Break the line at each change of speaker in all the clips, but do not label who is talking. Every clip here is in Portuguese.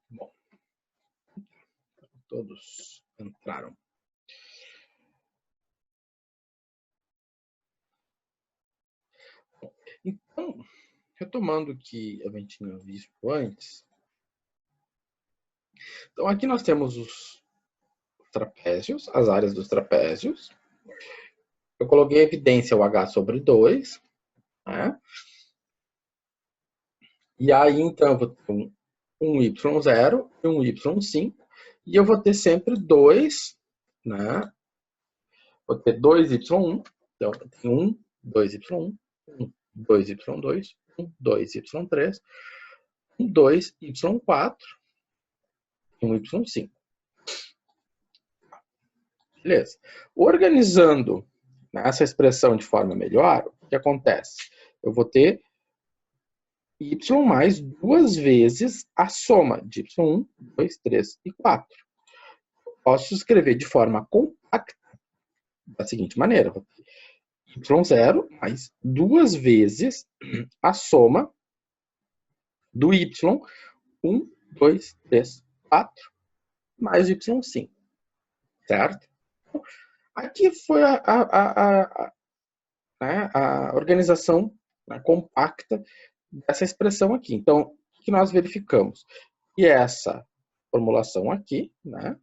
Bom, todos entraram. Então, retomando o que a gente tinha visto antes. Então, aqui nós temos os trapézios, as áreas dos trapézios. Eu coloquei em evidência o h sobre 2. Né? E aí, então, eu vou ter um y0 e um y5. E eu vou ter sempre 2, né? Vou ter 2y1. Então, eu tenho 1, 2y1, 2y2, 2y3, 2y4 e 1y5. Beleza. Organizando essa expressão de forma melhor, o que acontece? Eu vou ter y mais 2 vezes a soma de y1, 2, 3 e 4. Posso escrever de forma compacta da seguinte maneira. Vou ter y0 mais 2 vezes a soma do y, 1, 2, 3, 4, mais y5. Certo? Aqui foi a organização compacta dessa expressão aqui. Então, o que nós verificamos? E essa formulação aqui, né,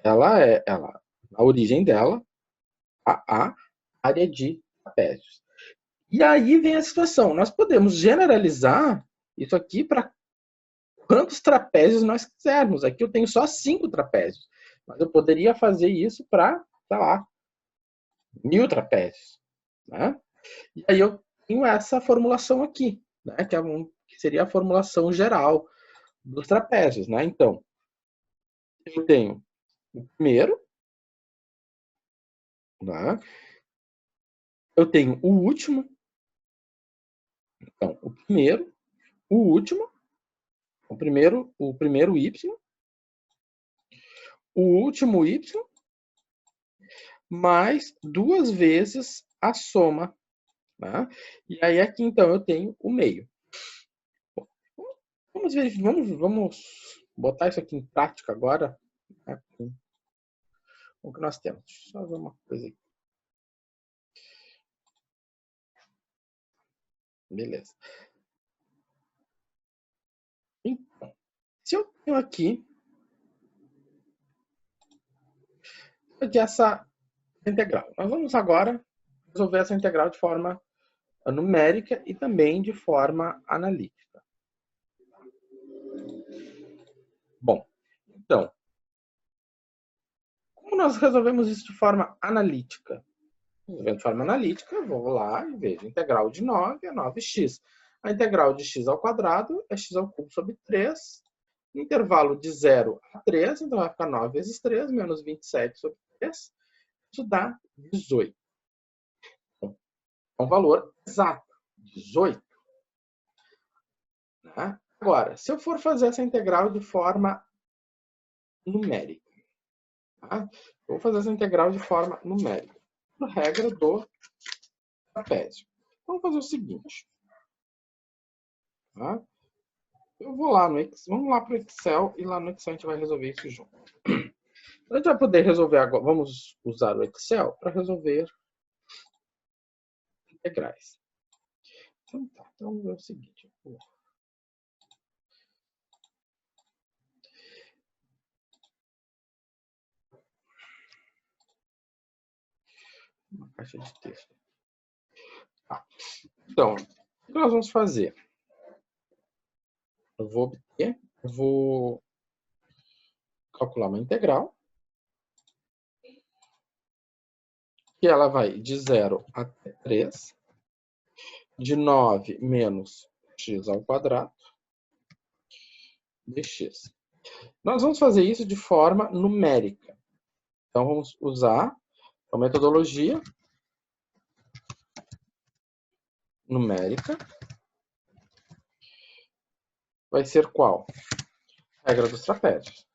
a origem dela, a área de trapézios. E aí vem a situação. Nós podemos generalizar isso aqui para quantos trapézios nós quisermos. Aqui eu tenho só 5 trapézios. Mas eu poderia fazer isso para, sei lá, 1000 trapézios. Né? E aí eu tenho essa formulação aqui, né? que seria a formulação geral dos trapézios. Né? Então, eu tenho o primeiro, né? Eu tenho o último, então, o primeiro, o último, o primeiro y, o último y, mais 2 vezes a soma. Né? E aí aqui, então, eu tenho o meio. Bom, vamos botar isso aqui em prática agora. Né? O que nós temos? Deixa eu só ver uma coisa aqui. Beleza. Então, se eu tenho aqui essa integral, nós vamos agora resolver essa integral de forma numérica e também de forma analítica. Bom, então, como nós resolvemos isso de forma analítica? Resolvendo de forma analítica, eu vou lá e vejo a integral de 9 é 9x. A integral de x ao quadrado é x ao cubo sobre 3. No intervalo de 0 a 3, então vai ficar 9 vezes 3, menos 27 sobre 3. Isso dá 18. Então, é um valor exato, 18. Né? Agora, se eu for fazer essa integral de forma numérica, tá? Vou fazer essa integral de forma numérica, por regra do trapézio. Vamos fazer o seguinte. Tá? Eu vou lá no Excel, vamos lá para o Excel e lá no Excel a gente vai resolver isso junto. A gente vai poder resolver agora, vamos usar o Excel para resolver integrais. Então tá, então vamos ver o seguinte. Uma caixa de texto. Tá. Então, o que nós vamos fazer? Eu vou calcular uma integral, que ela vai de 0 até 3, de 9 menos x ao quadrado, dx. Nós vamos fazer isso de forma numérica. Então, vamos usar a metodologia numérica. Vai ser qual? Regra dos trapézios.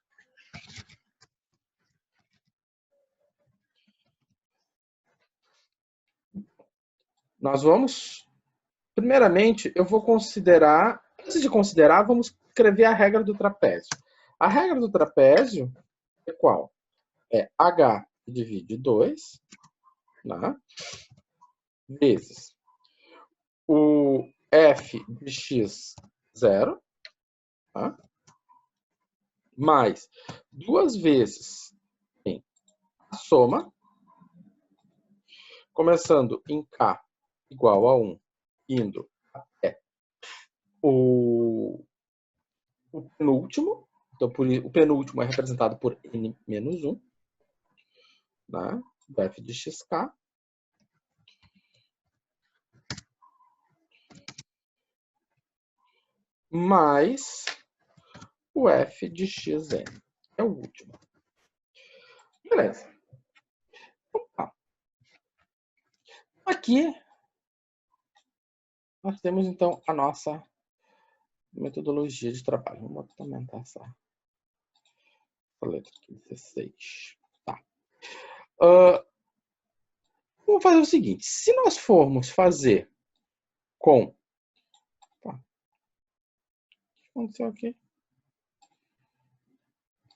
Nós vamos, primeiramente, eu vou considerar, antes de considerar, vamos escrever a regra do trapézio. A regra do trapézio é qual? É H que divide 2, né? Vezes o f de x 0, tá? Mais 2 vezes a soma, começando em k igual a 1, indo até o penúltimo. Então, o penúltimo é representado por n menos 1, né? Do f de xk. Mais o f de xn. É o último. Beleza. Opa. Aqui, nós temos, então, a nossa metodologia de trabalho. Vamos aumentar essa letra aqui, 16. Tá. Vamos fazer o seguinte. Se nós formos fazer com... Tá. O que aconteceu aqui?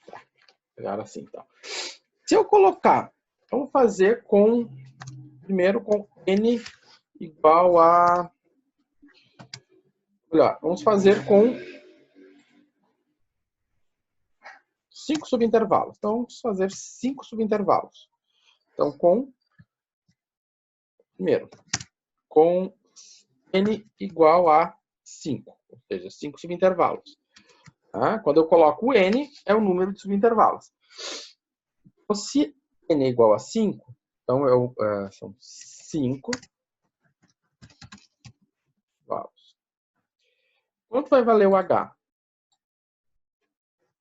Tá. Pegar assim, então. Se eu colocar... Vamos fazer com... Primeiro com n igual a... Olha, vamos fazer com 5 subintervalos. Então, vamos fazer 5 subintervalos. Então, primeiro, com n igual a 5, ou seja, 5 subintervalos. Tá? Quando eu coloco o n, é o número de subintervalos. Então, se n é igual a 5, então são 5 intervalos. Quanto vai valer o h?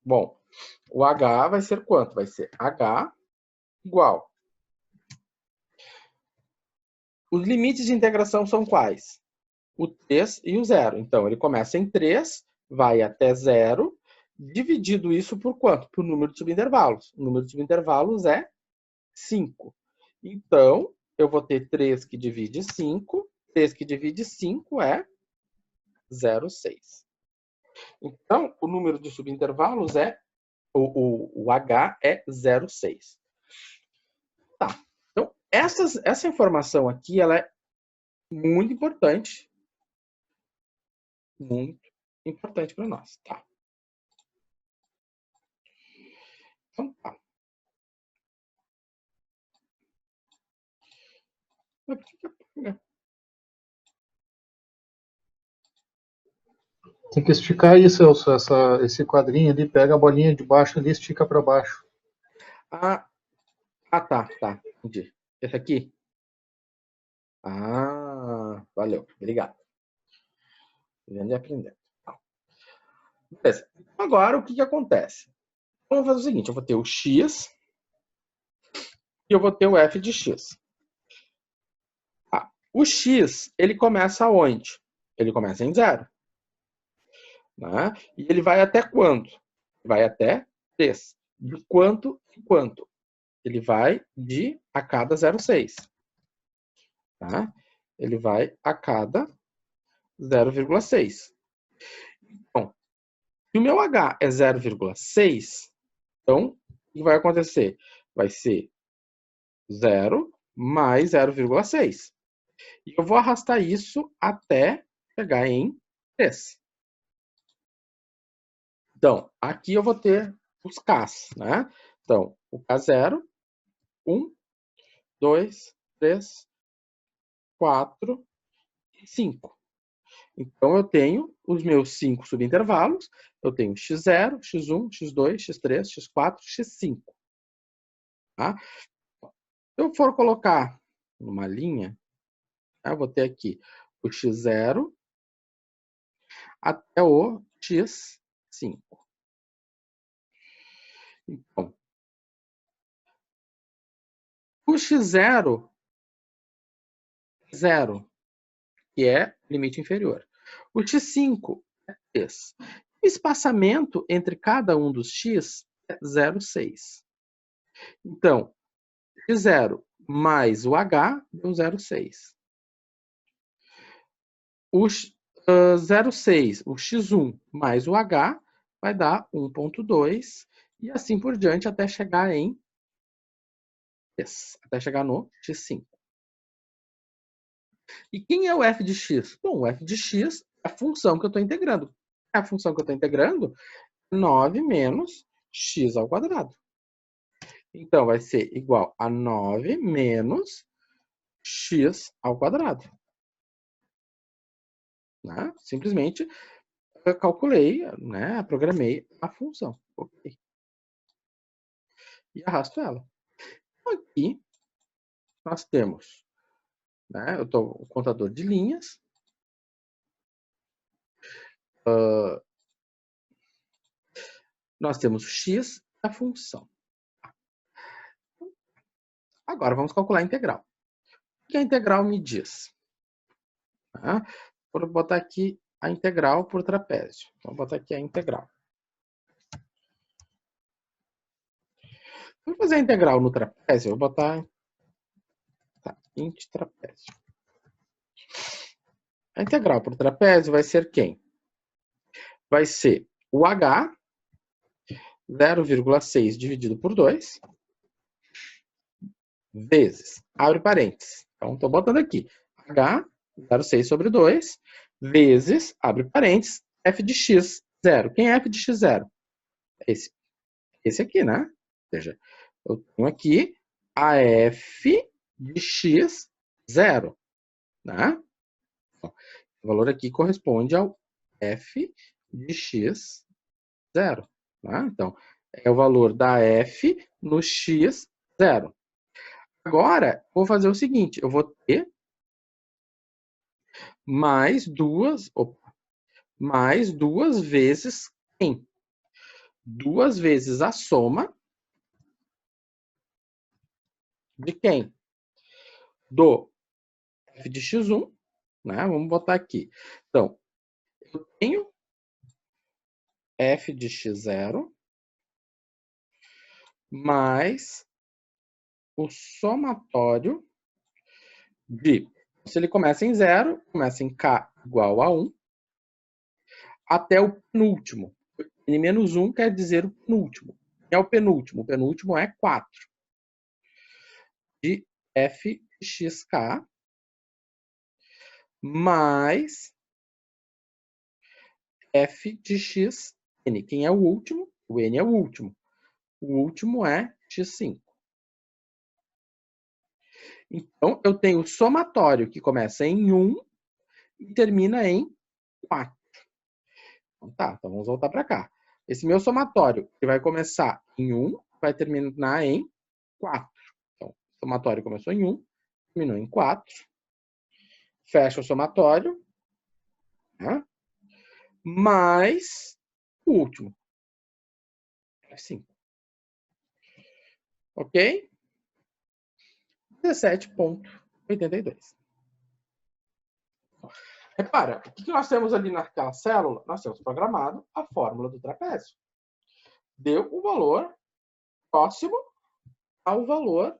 Bom, o h vai ser quanto? Vai ser h igual. Os limites de integração são quais? O 3 e o 0. Então, ele começa em 3, vai até 0, dividido isso por quanto? Por número de subintervalos. O número de subintervalos é 5. Então, eu vou ter 3 que divide 5. 3 que divide 5 é 0,6. Então, o número de subintervalos é... O H é 0,6. Tá. Então, essa informação aqui, ela é muito importante. Muito importante para nós, tá? Então, tá.
Tem que esticar isso, Elcio, esse quadrinho ali, pega a bolinha de baixo ali e estica para baixo.
Tá. Entendi. Esse aqui? Valeu. Obrigado. Vendo e aprendendo. Beleza. Agora, o que acontece? Vamos fazer o seguinte, eu vou ter o x e eu vou ter o f de x. O x, ele começa onde? Ele começa em 0. Né? E ele vai até quanto? Vai até 3. De quanto em quanto? Ele vai de a cada 0,6. Tá? Ele vai a cada 0,6. Então, se o meu H é 0,6, então, o que vai acontecer? Vai ser 0 mais 0,6. E eu vou arrastar isso até chegar em 3. Então, aqui eu vou ter os Ks, né? Então, o K0, 1, 2, 3, 4 e 5. Então, eu tenho os meus 5 subintervalos. Eu tenho x0, x1, x2, x3, x4, x5. Tá? Se eu for colocar numa linha, eu vou ter aqui o x0 até o x5. Então, o x0 é 0, que é limite inferior. O x5 é 3. O espaçamento entre cada um dos x é 0,6. Então, x0 mais o h deu 0,6. O 0,6, o x1 mais o h vai dar 1,2 e assim por diante até chegar em até chegar no x5. E quem é o f de x? Bom, o f de x é a função que eu estou integrando. A função que eu estou integrando é 9 menos x ao quadrado. Então, vai ser igual a 9 menos x ao quadrado. Né? Simplesmente eu calculei, né, programei a função. Okay. E arrasto ela. Aqui nós temos, né, eu estou o contador de linhas. Nós temos x e a função. Agora vamos calcular a integral. O que a integral me diz? Tá? Vou botar aqui a integral por trapézio. Vou botar aqui a integral. Vou fazer a integral no trapézio, vou botar int trapézio. A integral por trapézio vai ser quem? Vai ser o h, 0,6 dividido por 2, vezes, abre parênteses. Então, estou botando aqui, h, 0,6 sobre 2, vezes, abre parênteses, f de x, 0. Quem é f de x, 0? Esse aqui, né? Ou seja, eu tenho aqui a f de x, 0. Né? O valor aqui corresponde ao f de x, 0. Né? Então, é o valor da f no x, 0. Agora, vou fazer o seguinte, eu vou ter mais duas vezes quem? 2 vezes a soma de quem? Do f de x1, né? Vamos botar aqui. Então, eu tenho f de x0 mais o somatório de, se ele começa em 0, começa em k igual a 1, até o penúltimo. N menos 1 quer dizer o penúltimo. Quem é o penúltimo? O penúltimo é 4. De f de xk mais f de xn. Quem é o último? O n é o último. O último é x5. Então, eu tenho o somatório que começa em 1 e termina em 4. Então, tá, então vamos voltar para cá. Esse meu somatório que vai começar em 1, vai terminar em 4. Então, o somatório começou em 1, terminou em 4. Fecha o somatório. Né? Mais o último. É 5. Ok? 17,82. Repara, o que nós temos ali naquela célula? Nós temos programado a fórmula do trapézio. Deu o valor próximo ao valor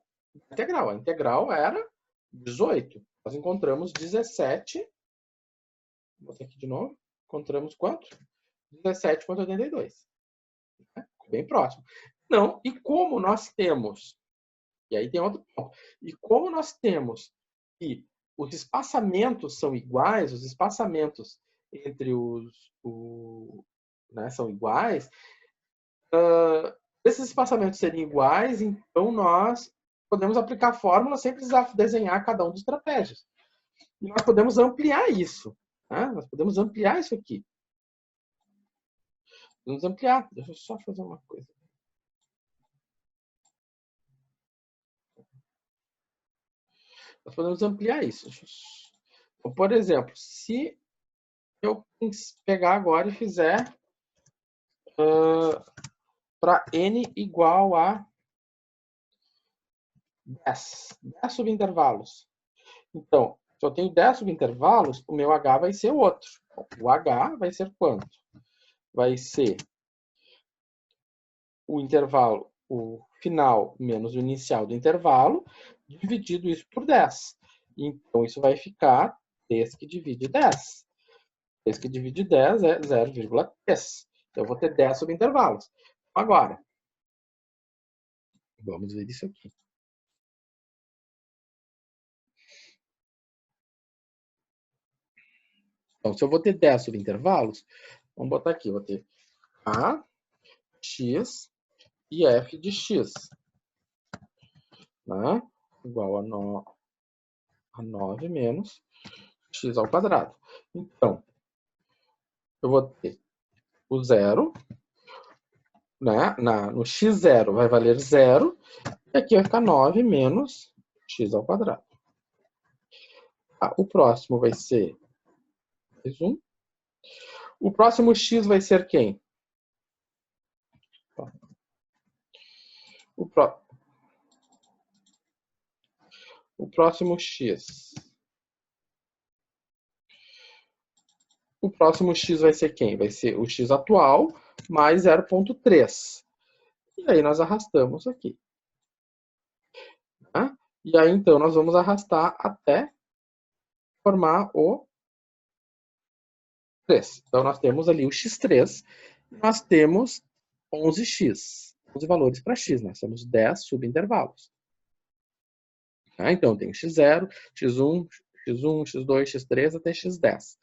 integral. A integral era 18. Nós encontramos 17. Vou botar aqui de novo. Encontramos quanto? 17,82. Bem próximo. Não, e como nós temos... E aí tem outro ponto. E como nós temos que os espaçamentos são iguais, os espaçamentos entre né, são iguais, esses espaçamentos serem iguais, então nós podemos aplicar a fórmula sem precisar desenhar cada um dos trapézios. E nós podemos ampliar isso. Né? Nós podemos ampliar isso aqui. Vamos ampliar. Deixa eu só fazer uma coisa. Nós podemos ampliar isso. Então, por exemplo, se eu pegar agora e fizer para n igual a 10 subintervalos. Então, se eu tenho 10 subintervalos, o meu h vai ser outro. O h vai ser quanto? Vai ser o intervalo, o final menos o inicial do intervalo, dividido isso por 10. Então, isso vai ficar 3 que divide 10. 3 que divide 10 é 0,3. Então, eu vou ter 10 subintervalos. Agora, vamos ver isso aqui. Então, se eu vou ter 10 subintervalos, vamos botar aqui, eu vou ter A, X e F de X, né? Igual a 9 menos X ao quadrado. Então, eu vou ter o zero, né? No x0 vai valer 0, e aqui vai ficar 9 menos x ao quadrado. O próximo vai ser mais 1. O próximo x vai ser quem? O próximo x. O próximo x vai ser quem? Vai ser o x atual mais 0,3. E aí nós arrastamos aqui. Tá? E aí, então, nós vamos arrastar até formar o 3. Então, nós temos ali o x3. E nós temos 11x. 11 valores para x. Nós temos 10 subintervalos. Tá? Então, tem x0, x1, x1, x2, x3 até x10.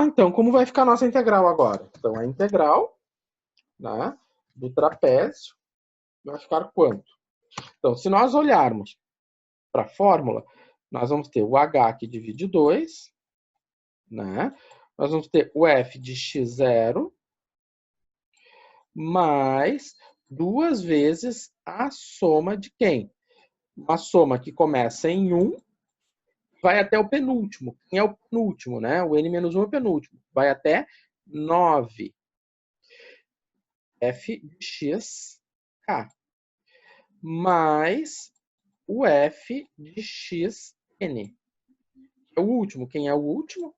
Então, como vai ficar a nossa integral agora? Então, a integral, né, do trapézio vai ficar quanto? Então, se nós olharmos para a fórmula, nós vamos ter o h que divide 2, né? Nós vamos ter o f de x0 mais 2 vezes a soma de quem? Uma soma que começa em 1, vai até o penúltimo. Quem é o penúltimo, né? O n-1 é o penúltimo. Vai até 9. F de x, k. Mais o f de x, n. É o último. Quem é o último?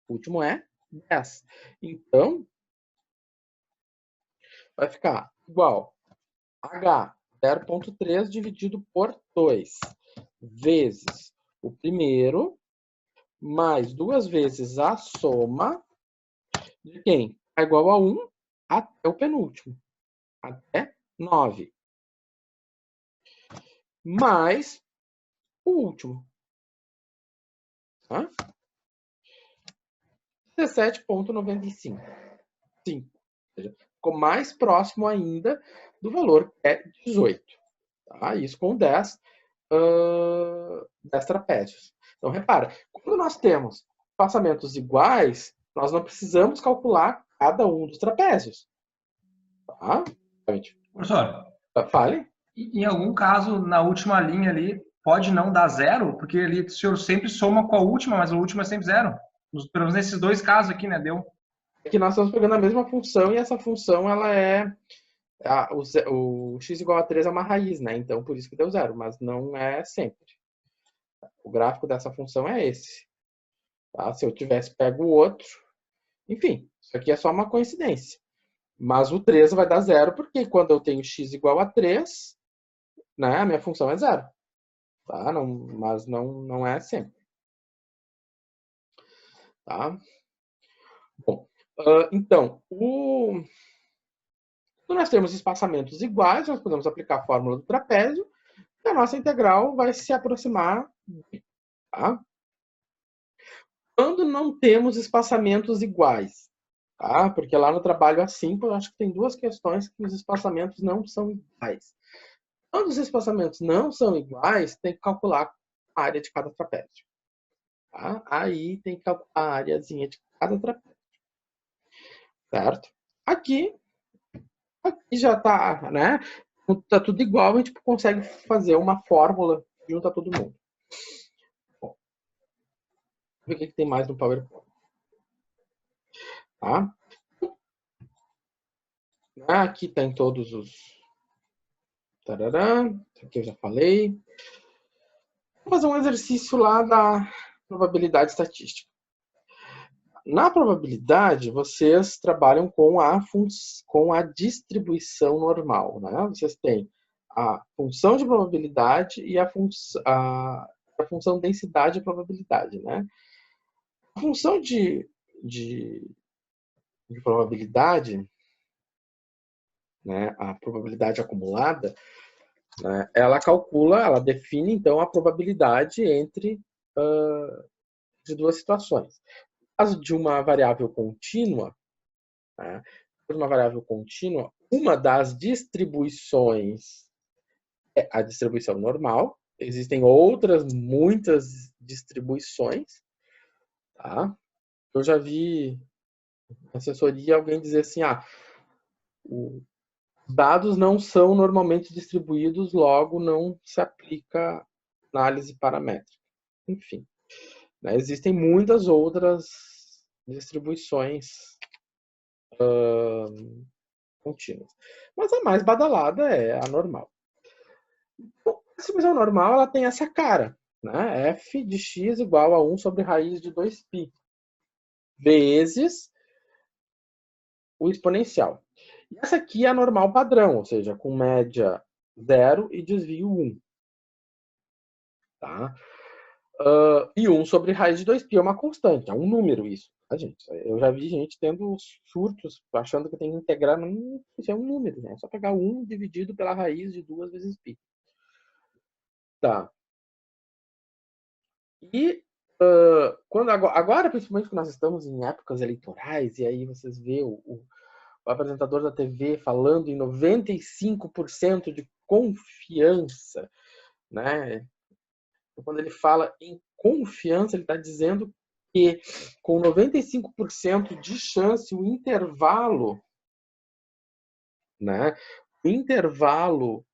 O último é 10. Então, vai ficar igual h 0,3 dividido por 2 vezes o primeiro mais 2 vezes a soma de quem? É igual a 1 até o penúltimo, até 9. Mais o último. Tá? 17,95. Sim. Ou seja, ficou mais próximo ainda do valor que é 18. Tá? Isso com 10 trapézios. Então, repara, quando nós temos espaçamentos iguais, nós não precisamos calcular cada um dos trapézios. Tá?
Professor,
fale.
Em algum caso, na última linha ali, pode não dar zero, porque ali o senhor sempre soma com a última, mas a última é sempre zero. Pelo menos nesses dois casos aqui, né? Deu.
É que nós estamos pegando a mesma função e essa função, ela é... o x igual a 3 é uma raiz, né? Então, por isso que deu zero, mas não é sempre. O gráfico dessa função é esse. Tá? Se eu tivesse pego o outro... Enfim, isso aqui é só uma coincidência. Mas o 3 vai dar zero, porque quando eu tenho x igual a 3, né, a minha função é zero. Tá? Mas não é sempre. Tá? Bom, então, quando nós temos espaçamentos iguais, nós podemos aplicar a fórmula do trapézio e a nossa integral vai se aproximar. Tá? Quando não temos espaçamentos iguais, tá? Porque lá no trabalho assim, eu acho que tem duas questões que os espaçamentos não são iguais. Quando os espaçamentos não são iguais, tem que calcular a área de cada trapézio. Tá? Aí tem que calcular a areazinha de cada trapézio. Certo? Aqui já está, né? Tá tudo igual, a gente consegue fazer uma fórmula que junta todo mundo. Bom, vamos ver o que tem mais no PowerPoint. Tá? Aqui tem todos os... Tarará, aqui eu já falei. Vou fazer um exercício lá da probabilidade estatística. Na probabilidade, vocês trabalham com a distribuição normal. Né? Vocês têm a função de probabilidade e a função densidade e probabilidade. Né? A função de de probabilidade, né, a probabilidade acumulada, né, ela define, então, a probabilidade entre de duas situações. No caso de uma variável contínua, né, uma das distribuições é a distribuição normal. Existem muitas distribuições, tá? Eu já vi na assessoria alguém dizer assim, os dados não são normalmente distribuídos, logo não se aplica análise paramétrica. Enfim, né, existem muitas outras distribuições contínuas. Mas a mais badalada é a normal. A distribuição normal ela tem essa cara, né? F de x igual a 1 sobre raiz de 2π vezes o exponencial. E essa aqui é a normal padrão, ou seja, com média 0 e desvio 1. Tá? E 1 sobre raiz de 2π é uma constante, é um número isso. Tá, gente? Eu já vi gente tendo surtos achando que tem que integrar, isso é um número, né? É só pegar 1 dividido pela raiz de 2 vezes π. Tá. E agora, principalmente que nós estamos em épocas eleitorais, e aí vocês vê o apresentador da TV falando em 95% de confiança, né? Quando ele fala em confiança, ele está dizendo que com 95% de chance, o intervalo, né? O intervalo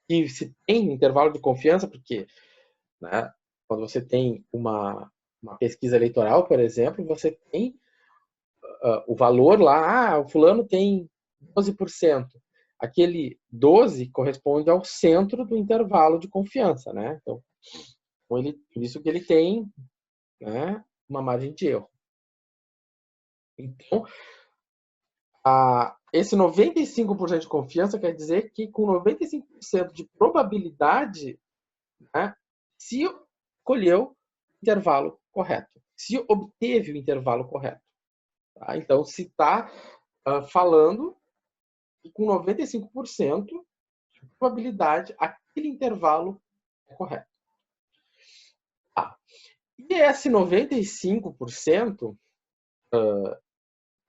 que se tem intervalo de confiança, porque, né, quando você tem uma pesquisa eleitoral, por exemplo, você tem o valor lá, o fulano tem 12%. Aquele 12 corresponde ao centro do intervalo de confiança, né? Então, por isso que ele tem, né, uma margem de erro. Então, esse 95% de confiança quer dizer que com 95% de probabilidade, né, se escolheu o intervalo correto, se obteve o intervalo correto. Tá? Então, se está falando que com 95% de probabilidade aquele intervalo é correto. Tá. E esse 95%,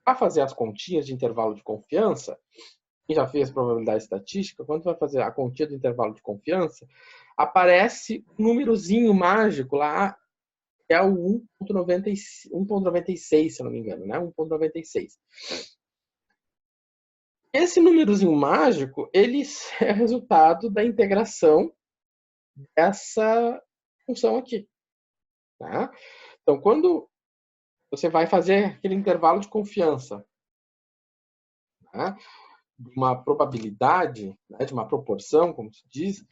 para fazer as continhas de intervalo de confiança, quem já fez probabilidade estatística, quando vai fazer a continha do intervalo de confiança, aparece um númerozinho mágico lá, que é o 1.96, se não me engano, né? 1.96. Esse númerozinho mágico, ele é resultado da integração dessa função aqui. Tá? Então, quando você vai fazer aquele intervalo de confiança, tá, de uma probabilidade, né, de uma proporção, como se diz,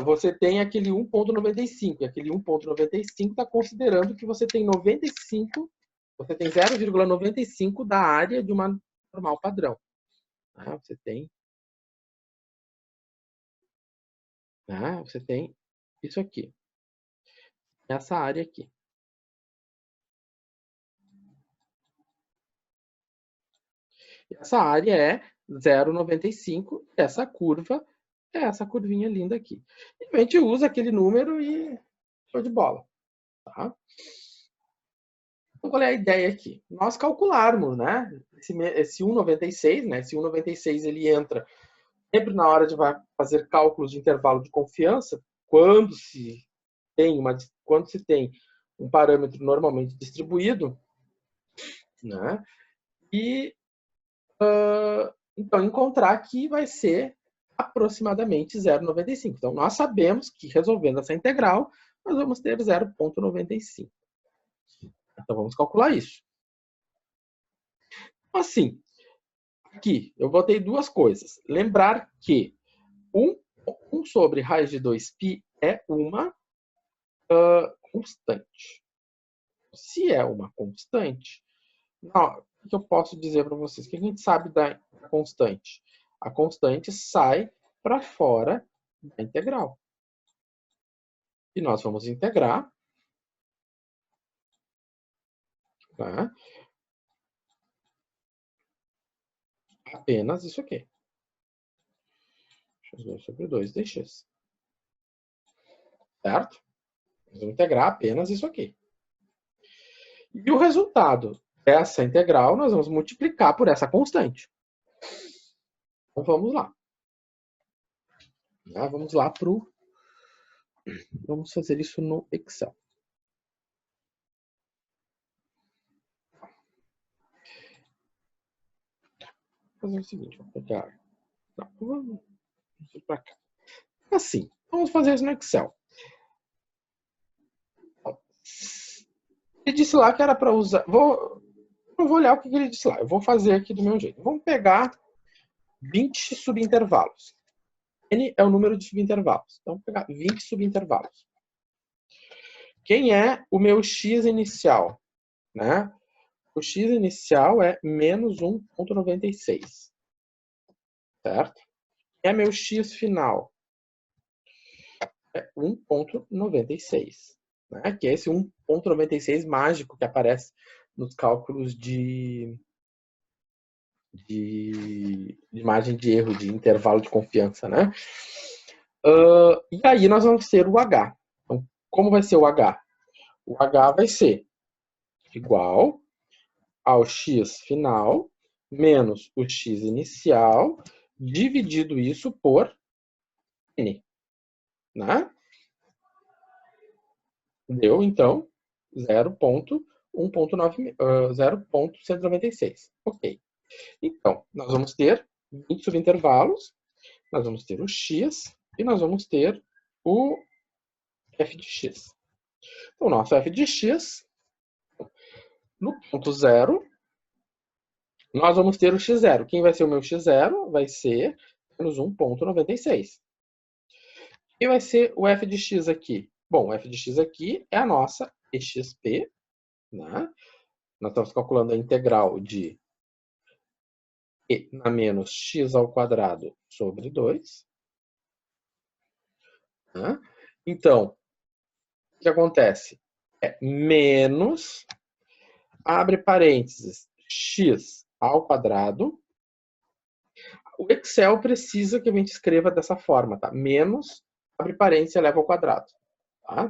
você tem aquele 1.95. E aquele 1.95 está considerando que você tem 0,95 da área de uma normal padrão. Tá? Você tem isso aqui. Essa área aqui. Essa área é 0,95. Essa curva é essa curvinha linda aqui. E a gente usa aquele número e show de bola. Tá? Então, qual é a ideia aqui? Nós calcularmos, né? Esse 1,96, né? Esse 1,96 ele entra sempre na hora de fazer cálculos de intervalo de confiança, quando se tem um parâmetro normalmente distribuído, né? E então encontrar que vai ser aproximadamente 0,95. Então nós sabemos que resolvendo essa integral, nós vamos ter 0,95. Então vamos calcular isso. Assim, aqui eu botei duas coisas. Lembrar que 1 sobre raiz de 2π é uma constante. Se é uma constante, o que eu posso dizer para vocês? O que a gente sabe da constante? A constante sai para fora da integral. E nós vamos integrar Tá? Apenas isso aqui. x2 sobre 2 dx. Certo? Nós vamos integrar apenas isso aqui. E o resultado dessa integral nós vamos multiplicar por essa constante. Então vamos lá. Vamos lá para o... Vamos fazer isso no Excel. Vou fazer o seguinte, vou pegar... Não, vamos ir para cá. Assim, vamos fazer isso no Excel. Ele disse lá que era para usar... Eu vou olhar o que ele disse lá. Eu vou fazer aqui do meu jeito. Vamos pegar 20 subintervalos. N é o número de subintervalos. Então, vou pegar 20 subintervalos. Quem é o meu x inicial? Né? O x inicial é menos 1,96. Certo? Quem é meu x final? É 1,96. Né? Que é esse 1,96 mágico que aparece nos cálculos de margem de erro, de intervalo de confiança. Né? E aí nós vamos ter o H. Então, como vai ser o H? O H vai ser igual ao x final menos o x inicial, dividido isso por n. Né? Deu, então, 0,196. Ok. Então, nós vamos ter 20 subintervalos, nós vamos ter o x e nós vamos ter o f de x. Então, o nosso f de x, no ponto 0, nós vamos ter o x0. Quem vai ser o meu x0? Vai ser menos 1,96. Quem vai ser o f de x aqui? Bom, o f de x aqui é a nossa exp, né? Nós estamos calculando a integral de e na menos x ao quadrado sobre 2. Né? Então, o que acontece? É menos, abre parênteses, x ao quadrado. O Excel precisa que a gente escreva dessa forma, tá? Menos, abre parênteses, eleva ao quadrado. Tá?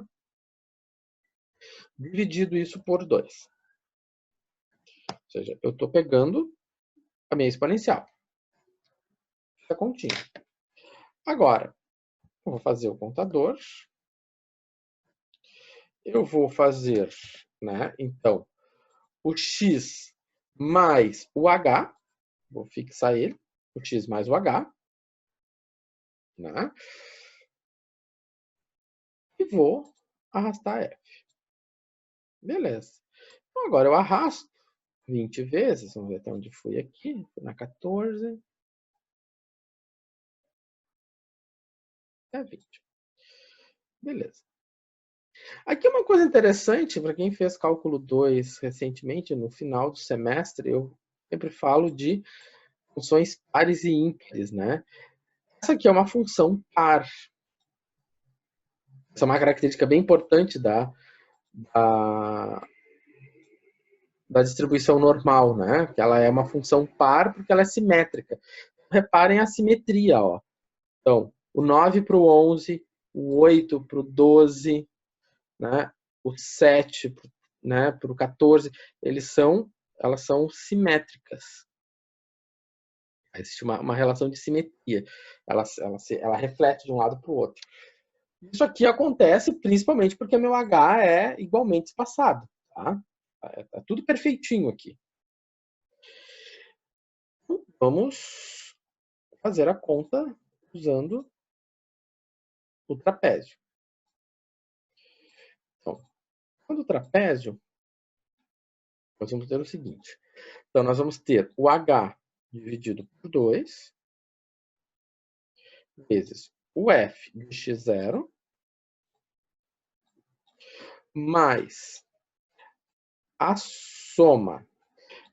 Dividido isso por 2. Ou seja, eu estou pegando a minha exponencial. Essa continha. Agora, eu vou fazer o contador. Eu vou fazer, né? Então, o x mais o h. Vou fixar ele. O x mais o h. Né? E vou arrastar f. Beleza. Então, agora eu arrasto 20 vezes. Vamos ver até onde fui aqui. Fui na 14. Até 20. Beleza. Aqui uma coisa interessante, para quem fez cálculo 2 recentemente, no final do semestre, eu sempre falo de funções pares e ímpares, né? Essa aqui é uma função par. Essa é uma característica bem importante da distribuição normal, né? Que ela é uma função par porque ela é simétrica. Reparem a simetria, ó. Então, o 9 para o 11, o 8 para o 12, né? O 7 né, para o 14, elas são simétricas. Existe uma relação de simetria. Ela reflete de um lado para o outro. Isso aqui acontece principalmente porque meu H é igualmente espaçado. Tá? Tá tudo perfeitinho aqui. Vamos fazer a conta usando o trapézio. Então, usando o trapézio, nós vamos ter o seguinte. Então, nós vamos ter o H dividido por 2 vezes o f de x0 mais a soma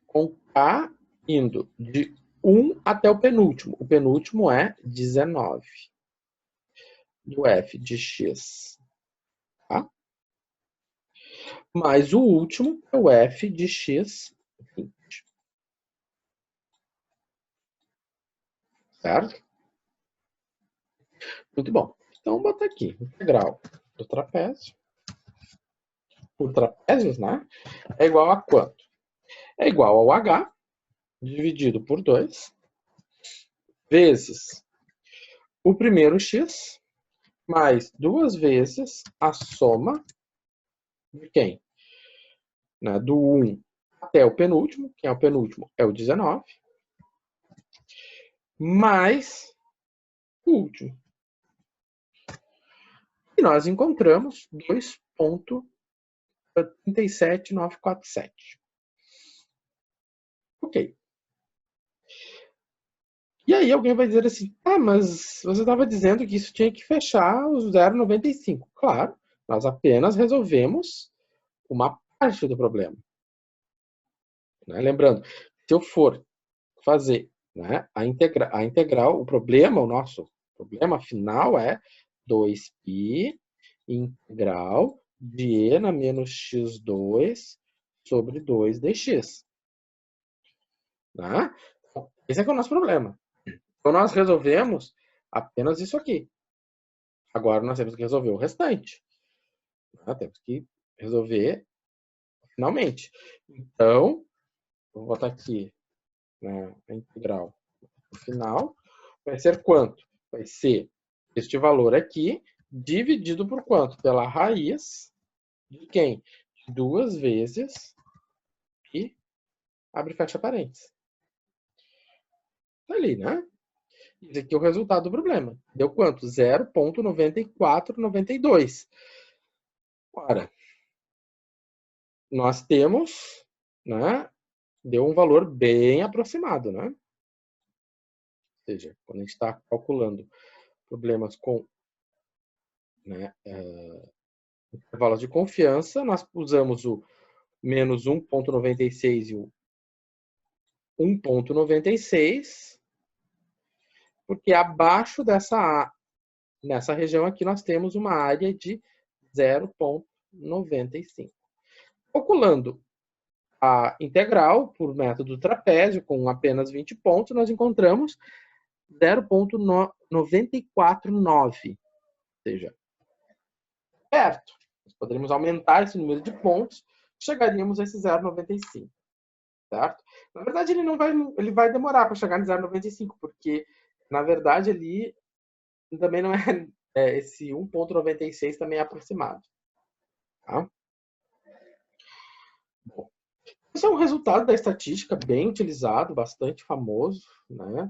com k indo de 1 até o penúltimo. O penúltimo é 19 do f de x. Tá? mais o último, é o f de x, certo? Muito bom. Então, vou botar aqui, integral do trapézio, por trapézios, né? É igual a quanto? É igual ao h, dividido por 2, vezes o primeiro x, mais 2 vezes a soma de quem? Né? Do 1 até o penúltimo, quem é o penúltimo? É o 19, mais o último. E nós encontramos 2,37947. Ok. E aí alguém vai dizer assim, mas você estava dizendo que isso tinha que fechar os 0,95. Claro, nós apenas resolvemos uma parte do problema. Né? Lembrando, se eu for fazer, né, a integral, o nosso problema final é 2π integral de e na menos x2 sobre 2 dx. Né? Esse é o nosso problema. Então, nós resolvemos apenas isso aqui. Agora, nós temos que resolver o restante. Né? Temos que resolver finalmente. Então, vou botar aqui, né, a integral no final. Vai ser quanto? Vai ser este valor aqui, dividido por quanto? Pela raiz de quem? 2 vezes e abre e fecha parênteses. Tá ali, né? Esse aqui é o resultado do problema. Deu quanto? 0,9492. Ora, nós temos, né? Deu um valor bem aproximado, né? Ou seja, quando a gente está calculando problemas com, né, intervalos de confiança, nós usamos o menos 1,96 e o 1,96, porque abaixo nessa região aqui nós temos uma área de 0,95. Calculando a integral por método trapézio com apenas 20 pontos, nós encontramos 0,949, ou seja, perto. Nós poderíamos aumentar esse número de pontos, chegaríamos a esse 0,95, certo? Na verdade, ele vai demorar para chegar no 0,95, porque, na verdade, ali também não esse 1,96 também é aproximado. Tá? Bom, esse é um resultado da estatística bem utilizado, bastante famoso, né?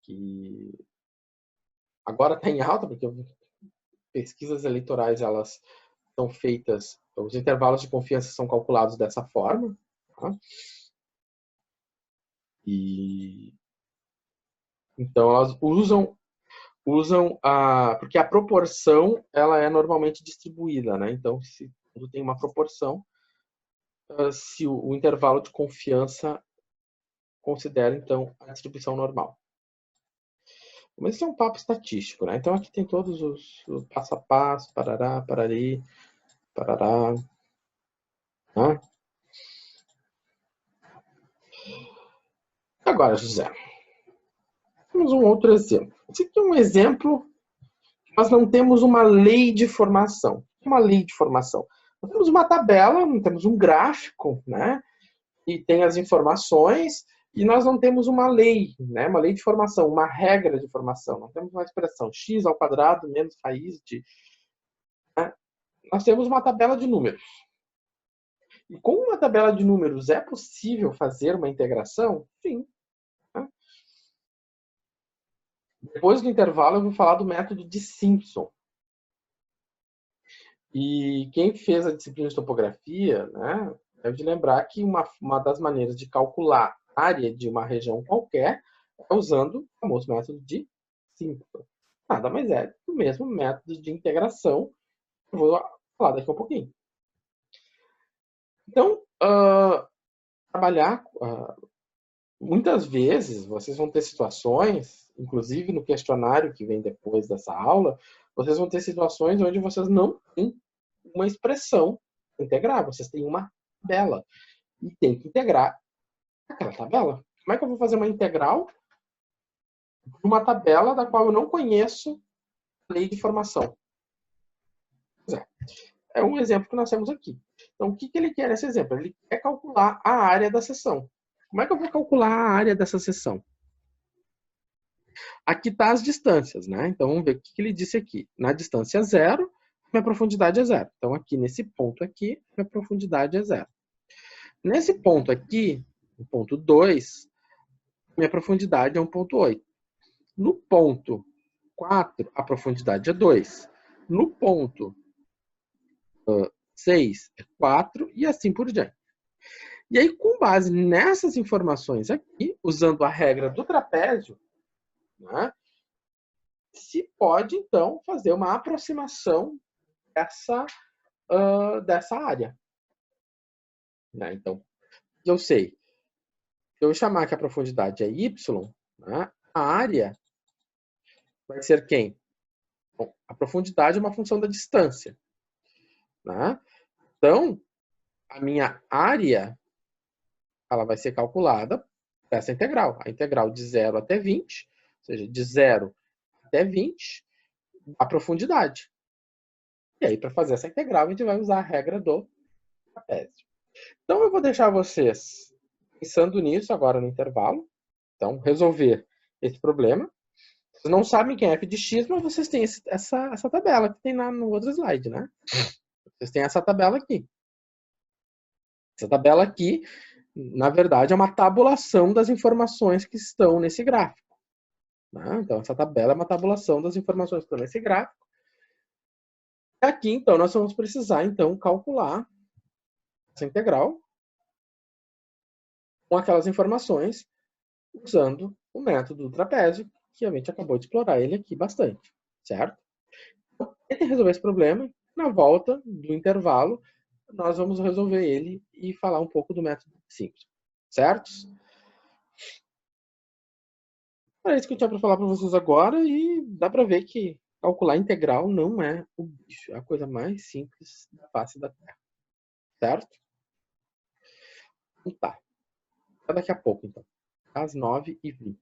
Que agora está em alta, porque pesquisas eleitorais elas são feitas, os intervalos de confiança são calculados dessa forma. Tá? E então elas usam porque a proporção ela é normalmente distribuída, né? Então se tudo tem uma proporção, se o intervalo de confiança considera então a distribuição normal. Mas isso é um papo estatístico, né? Então aqui tem todos os passo a passo, parará, parari, parará. Né? Agora, José, temos um outro exemplo. Esse aqui é um exemplo, nós não temos uma lei de formação. Uma lei de formação. Nós temos uma tabela, temos um gráfico, né? E tem as informações, e nós não temos uma lei, né? Uma lei de formação, uma regra de formação. Não temos uma expressão x ao quadrado menos raiz de... Né? Nós temos uma tabela de números. E com uma tabela de números é possível fazer uma integração? Sim. Né? Depois do intervalo eu vou falar do método de Simpson. E quem fez a disciplina de topografia, né, deve lembrar que uma das maneiras de calcular a área de uma região qualquer é usando o famoso método de Simpson. Nada mais é que o mesmo método de integração que eu vou falar daqui a um pouquinho. Então, trabalhar... muitas vezes vocês vão ter situações, inclusive no questionário que vem depois dessa aula, vocês vão ter situações onde vocês não têm uma expressão integrar. Vocês têm uma tabela e tem que integrar aquela tabela. Como é que eu vou fazer uma integral de uma tabela da qual eu não conheço a lei de formação? É um exemplo que nós temos aqui. Então, o que ele quer nesse exemplo? Ele quer calcular a área da seção. Como é que eu vou calcular a área dessa seção? Aqui está as distâncias, né? Então, vamos ver o que ele disse aqui. Na distância 0, minha profundidade é 0. Então, aqui nesse ponto aqui, minha profundidade é 0. Nesse ponto aqui, no ponto 2, minha profundidade é 1,8. No ponto 4, a profundidade é 2. No ponto 6 é 4 e assim por diante. E aí, com base nessas informações aqui, usando a regra do trapézio, né, se pode, então, fazer uma aproximação dessa área. Né? Então, eu sei, se eu chamar que a profundidade é y, né, a área vai ser quem? Bom, a profundidade é uma função da distância. Né? Então, a minha área ela vai ser calculada por essa integral. A integral de 0 até 20, ou seja, de 0 até 20, a profundidade. E aí, para fazer essa integral, a gente vai usar a regra do trapézio. Então, eu vou deixar vocês pensando nisso agora no intervalo. Então, resolver esse problema. Vocês não sabem quem é f de x, mas vocês têm essa tabela que tem no outro slide, né? Vocês têm essa tabela aqui. Essa tabela aqui, na verdade, é uma tabulação das informações que estão nesse gráfico. Né? Então, essa tabela é uma tabulação das informações que estão nesse gráfico. E aqui, então, nós vamos precisar, então, calcular essa integral com aquelas informações usando o método do trapézio, que a gente acabou de explorar ele aqui bastante, certo? Então, tente resolver esse problema. Na volta do intervalo, nós vamos resolver ele e falar um pouco do método simples, certo? É isso que eu tinha para falar para vocês agora e dá para ver que calcular integral não é o bicho, é a coisa mais simples da face da Terra, certo? Então tá. Até daqui a pouco, então. Às 9h20.